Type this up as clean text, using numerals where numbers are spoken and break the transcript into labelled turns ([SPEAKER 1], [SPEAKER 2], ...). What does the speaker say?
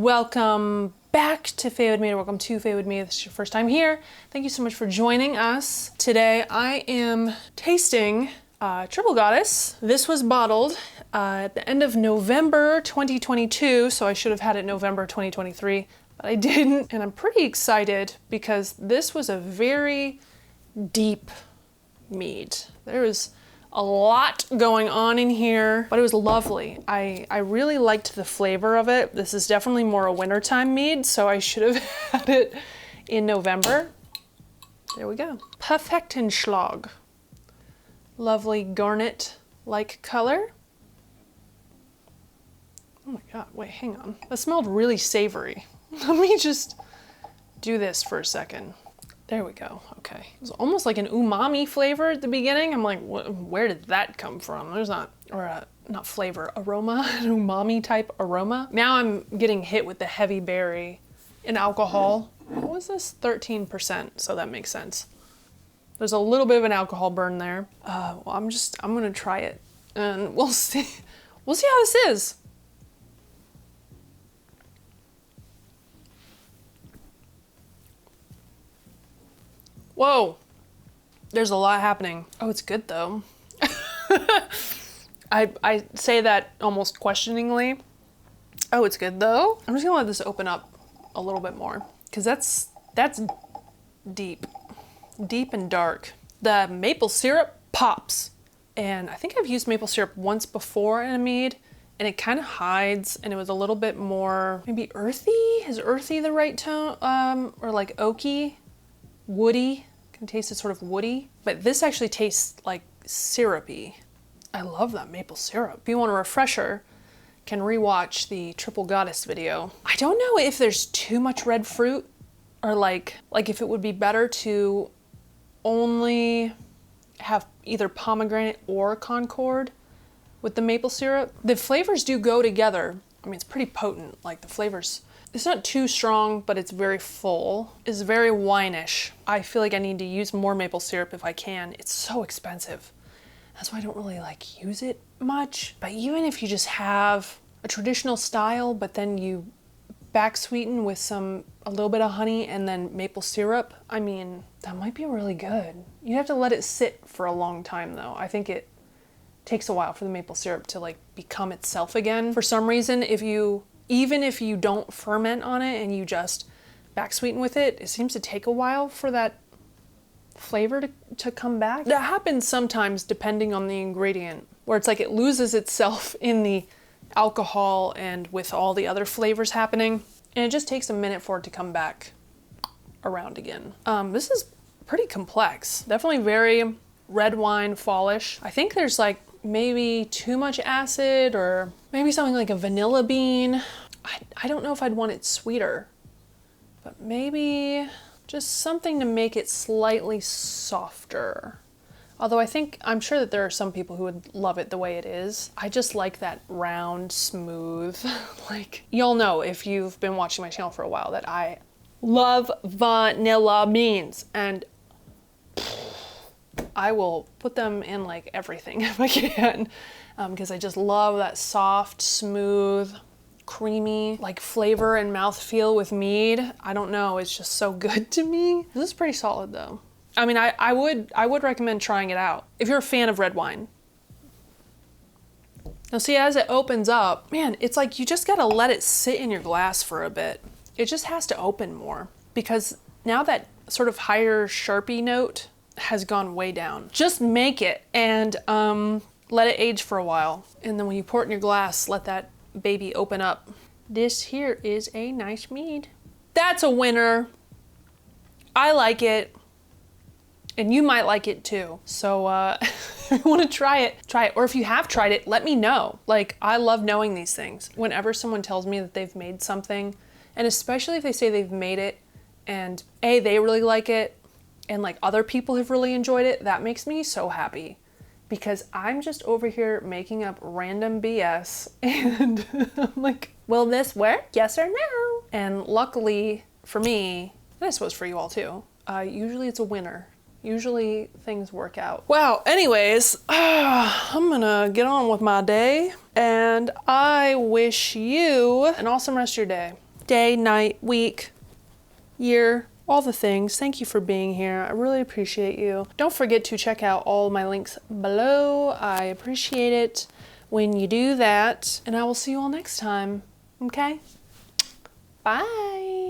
[SPEAKER 1] Welcome back to Faewood Mead, or welcome to Faewood Mead. If this is your first time here, thank you so much for joining us. Today I am tasting Triple Goddess. This was bottled at the end of November 2022, so I should have had it November 2023, but I didn't, and I'm pretty excited because this was a very deep mead. There was a lot going on in here, but it was lovely. I really liked the flavor of it. This is definitely more a wintertime mead, so I should have had it in November. There we go. Perfektenschlag. Lovely garnet-like color. Oh my God, wait, hang on. That smelled really savory. Let me just do this for a second. There we go, okay. It was almost like an umami flavor at the beginning. I'm like, where did that come from? There's not, or not flavor, aroma, an umami type aroma. Now I'm getting hit with the heavy berry and alcohol. What was this? 13%, so that makes sense. There's a little bit of an alcohol burn there. Well, I'm gonna try it and we'll see. We'll see how this is. Whoa, there's a lot happening. Oh, it's good though. I say that almost questioningly. Oh, it's good though. I'm just gonna let this open up a little bit more because that's deep and dark. The maple syrup pops, and I think I've used maple syrup once before in a mead, and it kind of hides, and it was a little bit more maybe earthy. Is earthy the right tone? Or like oaky, woody. Can taste it sort of woody, but this actually tastes like syrupy. I love that maple syrup. If you want a refresher, can rewatch the Triple Goddess video. I don't know if there's too much red fruit, or like if it would be better to only have either pomegranate or Concord with the maple syrup. The flavors do go together. I mean, it's pretty potent, like the flavors. It's not too strong, but it's very full. It's very wine-ish. I feel like I need to use more maple syrup if I can. It's so expensive. That's why I don't really like use it much. But even if you just have a traditional style, but then you back sweeten with a little bit of honey and then maple syrup, I mean, that might be really good. You have to let it sit for a long time though. I think it takes a while for the maple syrup to like become itself again. For some reason, even if you don't ferment on it and you just back sweeten with it, it seems to take a while for that flavor to come back. That happens sometimes depending on the ingredient, where it's like it loses itself in the alcohol and with all the other flavors happening, and it just takes a minute for it to come back around again. This is pretty complex. Definitely very red wine fallish. I think there's like maybe too much acid, or maybe something like a vanilla bean. I don't know if I'd want it sweeter, but maybe just something to make it slightly softer. Although I'm sure that there are some people who would love it the way it is. I just like that round, smooth, like, y'all know if you've been watching my channel for a while that I love vanilla beans, and I will put them in like everything if I can, because I just love that soft, smooth, creamy like flavor and mouthfeel with mead. I don't know, it's just so good to me. This is pretty solid though. I mean, I would recommend trying it out if you're a fan of red wine. Now see, as it opens up, man, it's like you just gotta let it sit in your glass for a bit. It just has to open more, because now that sort of higher Sharpie note has gone way down. Just make it and let it age for a while. And then when you pour it in your glass, let that baby open up. This here is a nice mead. That's a winner. I like it. And you might like it too. So if you want to try it. Or if you have tried it, let me know. Like, I love knowing these things. Whenever someone tells me that they've made something, and especially if they say they've made it and they really like it, and like other people have really enjoyed it, that makes me so happy, because I'm just over here making up random BS and I'm like, will this work? Yes or no? And luckily for me, and I suppose for you all too, usually it's a winner. Usually things work out. Wow, anyways, I'm gonna get on with my day, and I wish you an awesome rest of your day. day, night, week, year, all the things. Thank you for being here. I really appreciate you. Don't forget to check out all my links below. I appreciate it when you do that. And I will see you all next time. Okay? Bye.